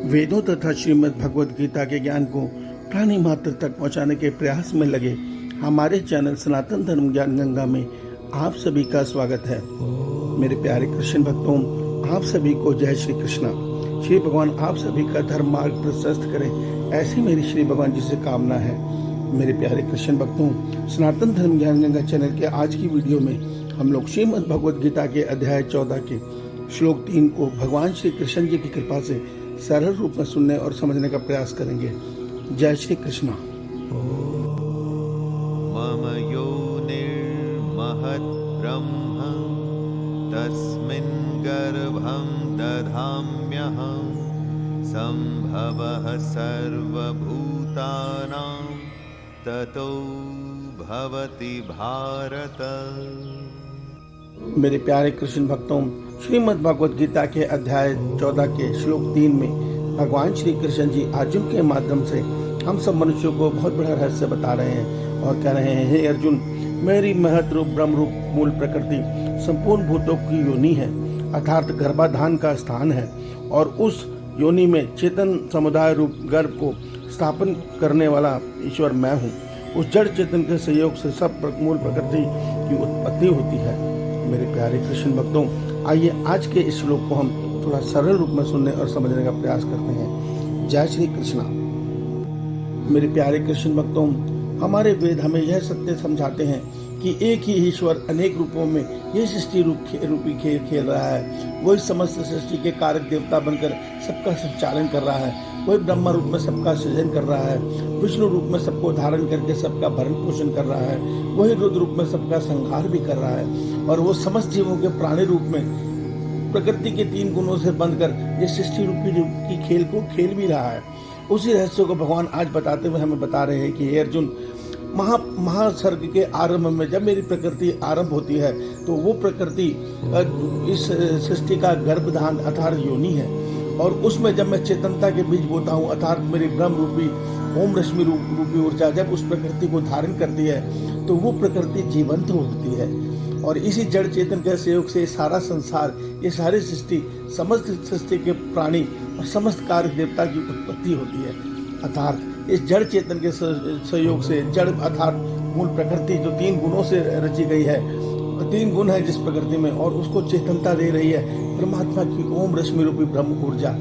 वेदों तथा श्रीमद् भगवद गीता के ज्ञान को प्राणी मात्र तक पहुंचाने के प्रयास में लगे हमारे चैनल सनातन धर्म ज्ञान गंगा में आप सभी का स्वागत है। मेरे प्यारे कृष्ण भक्तों, आप सभी को जय श्री कृष्णा। श्री भगवान आप सभी का धर्म मार्ग प्रशस्त करें, ऐसी मेरी श्री भगवान जी से कामना है। मेरे प्यारे कृष्ण भक्तों, सनातन धर्म ज्ञान गंगा चैनल के आज की वीडियो में हम लोग श्रीमद् भगवद गीता के अध्याय 14 के श्लोक 3 को भगवान श्री कृष्ण जी की कृपा से सरल रूप में सुनने और समझने का प्रयास करेंगे। जय श्री कृष्ण। मम योनिर्महद् ब्रह्म तस्मिन् गर्भं दधाम्यहं सम्भवः सर्वभूतानां ततो भवति भारत। मेरे प्यारे कृष्ण भक्तों, श्रीमद् भगवद गीता के अध्याय 14 के श्लोक 3 में भगवान श्री कृष्ण जी अर्जुन के माध्यम से हम सब मनुष्यों को बहुत बड़ा रहस्य बता रहे हैं और कह रहे हैं, हे अर्जुन, मेरी महत रूप ब्रह्म रूप मूल प्रकृति संपूर्ण भूतों की योनि है, अर्थात गर्भाधान का स्थान है, और उस योनि में चेतन समुदाय रूप गर्भ को स्थापन करने वाला ईश्वर मैं हूँ। उस जड़ चेतन के सहयोग से सब मूल प्रकृति की उत्पत्ति होती है। मेरे प्यारे कृष्ण भक्तों, आइए आज के इस श्लोक को हम थोड़ा सरल रूप में सुनने और समझने का प्रयास करते हैं। जय श्री कृष्णा। मेरे प्यारे कृष्ण भक्तों, हमारे वेद हमें यह सत्य समझाते हैं कि एक ही ईश्वर अनेक रूपों में ये सृष्टि रूपी खेल खेल रहा है। वही समस्त सृष्टि के कारक देवता बनकर सबका संचालन कर रहा है। वही ब्रह्मा रूप में सबका सृजन कर रहा है। विष्णु रूप में सबको धारण करके सबका भरण पोषण कर रहा है। वही रुद्र रूप में सबका संहार भी कर रहा है। और वो समस्त जीवों के प्राणी रूप में प्रकृति के 3 गुणों से बंधकर ये सृष्टि रूपी की खेल को खेल भी रहा है। उसी रहस्य को भगवान आज बताते हुए हमें बता रहे हैं कि हे अर्जुन, महासर्ग के आरंभ में जब मेरी प्रकृति आरंभ होती है तो वो प्रकृति इस सृष्टि का गर्भधान अर्थात योनि है, और उसमें जब मैं चेतनता के बीज बोता हूँ अर्थात मेरी ब्रह्म रूपी ओम रश्मि रूपी ऊर्जा जब उस प्रकृति को धारण करती है तो वो प्रकृति जीवंत होती है। और इसी जड़ चेतन के सहयोग से सारा संसार, ये सारी सृष्टि, समस्त सृष्टि के प्राणी और समस्त कार्य देवता की उत्पत्ति होती है। अर्थात इस जड़ चेतन के सहयोग से जड़ अर्थात मूल प्रकृति जो 3 गुणों से रची गई है, 3 गुण है जिस प्रकृति में, और उसको चेतनता दे रही है परमात्मा की ओम रश्मि रूपी ब्रह्म ऊर्जा।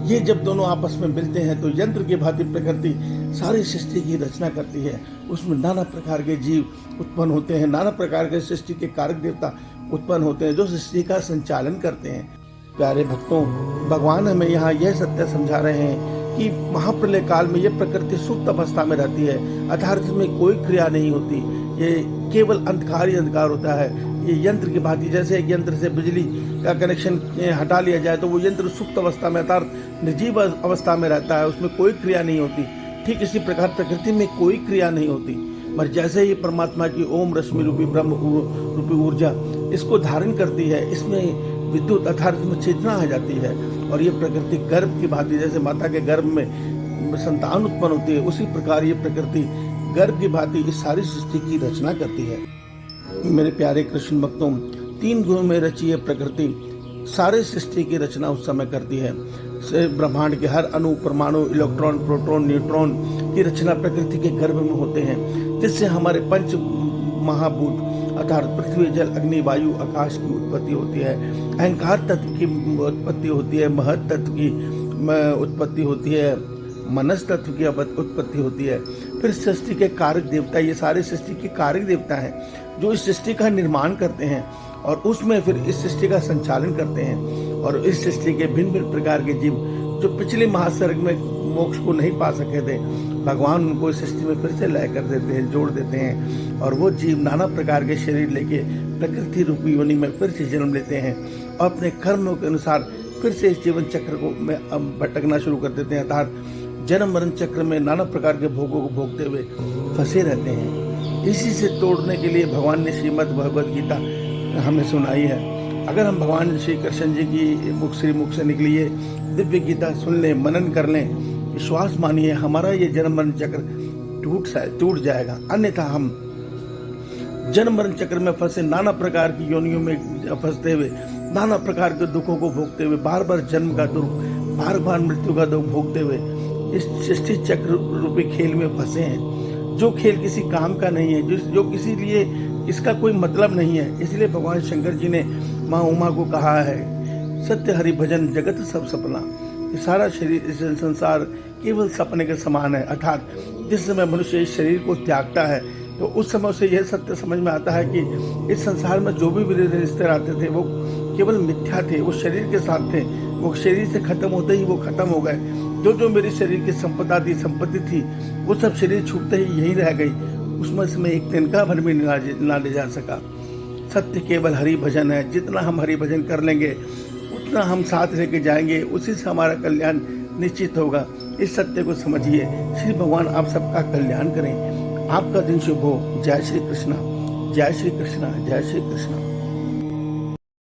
ये जब दोनों आपस में मिलते हैं तो यंत्र की भांति प्रकृति सारी सृष्टि की रचना करती है। उसमें नाना प्रकार के जीव उत्पन्न होते हैं, नाना प्रकार के सृष्टि के कारक देवता उत्पन्न होते हैं जो सृष्टि का संचालन करते हैं। प्यारे भक्तों, भगवान हमें यहाँ यह सत्य समझा रहे हैं कि महाप्रलय काल में ये प्रकृति सुप्त अवस्था में रहती है, अर्थात इसमें कोई क्रिया नहीं होती। ये केवल अंधकार ही अंधकार होता है। ये यंत्र की भांति, जैसे एक यंत्र से बिजली का कनेक्शन हटा लिया जाए तो वो यंत्र सुप्त अवस्था में अर्थात निर्जीव अवस्था में रहता है, उसमें कोई क्रिया नहीं होती। ठीक इसी प्रकार प्रकृति में कोई क्रिया नहीं होती, पर जैसे ही परमात्मा की ओम रश्मि रूपी ब्रह्म रूपी ऊर्जा इसको धारण करती है, इसमें विद्युत अर्थात इसमें चेतना आ जाती है, और ये प्रकृति गर्भ की भांति, जैसे माता के गर्भ में संतान उत्पन्न होती है, उसी प्रकार ये प्रकृति गर्भ की भांति इस सारी सृष्टि की रचना करती है। मेरे प्यारे कृष्ण भक्तों, 3 गुणों में रची है प्रकृति सारे सृष्टि की रचना उस समय करती है। ब्रह्मांड के हर अणु, परमाणु, इलेक्ट्रॉन, प्रोटॉन, न्यूट्रॉन की रचना प्रकृति के गर्भ में होते हैं, जिससे हमारे 5 महाभूत अर्थात पृथ्वी, जल, अग्नि, वायु, आकाश की उत्पत्ति होती है। अहंकार तत्व की उत्पत्ति होती है, महत तत्व की उत्पत्ति होती है, मनस तत्व की उत्पत्ति होती है। फिर सृष्टि के कारक देवता, ये सारे सृष्टि के कारक देवता हैं जो इस सृष्टि का निर्माण करते हैं और उसमें फिर इस सृष्टि का संचालन करते हैं। और इस सृष्टि के भिन्न भिन्न प्रकार के जीव जो पिछले महासर्ग में मोक्ष को नहीं पा सके थे, भगवान उनको इस सृष्टि में फिर से लय कर देते हैं, जोड़ देते हैं, और वो जीव नाना प्रकार के शरीर लेके प्रकृति रूपी योनि में फिर से जन्म लेते हैं और अपने कर्मों के अनुसार फिर से इस जीवन चक्र को में भटकना शुरू कर देते हैं, अर्थात जन्म मरण चक्र में नाना प्रकार के भोगों को भोगते हुए फंसे रहते हैं। इसी से तोड़ने के लिए भगवान ने श्रीमद् भगवद गीता हमें सुनाई है। अगर हम भगवान श्री कृष्ण जी की मुख से निकली ये दिव्य गीता सुन लें, मनन कर लें, विश्वास मानिए, हमारा ये जन्म मरण चक्र टूट जाएगा। अन्यथा हम जन्म मरण चक्र में फंसे नाना प्रकार की योनियों में फंसते हुए नाना प्रकार के दुखों को भोगते हुए बार बार जन्म का दुख बार बार मृत्यु का दुख भोगते हुए इस सृष्टि चक्र रूपी खेल में फंसे हैं, जो खेल किसी काम का नहीं है, जो किसी लिए इसका कोई मतलब नहीं है। इसलिए भगवान शंकर जी ने माँ उमा को कहा है, सत्य हरि भजन जगत सब सपना। ये सारा शरीर, इस संसार केवल सपने के समान है। अर्थात जिस समय मनुष्य इस शरीर को त्यागता है तो उस समय उसे यह सत्य समझ में आता है कि इस संसार में जो भी रिश्ते आते थे वो केवल मिथ्या थे, वो शरीर के साथ थे, वो शरीर से खत्म होते ही वो खत्म हो गए। जो मेरे शरीर की संपत्ति थी वो सब शरीर छूटते ही यहीं रह गई, उसमें से मैं एक तिनका भर भी ना ले जा सका। सत्य केवल हरि भजन है। जितना हम हरि भजन कर लेंगे उतना हम साथ लेके जाएंगे, उसी से हमारा कल्याण निश्चित होगा। इस सत्य को समझिए। श्री भगवान आप सबका कल्याण करें। आपका दिन शुभ हो। जय श्री कृष्णा, जय श्री कृष्णा, जय श्री कृष्णा।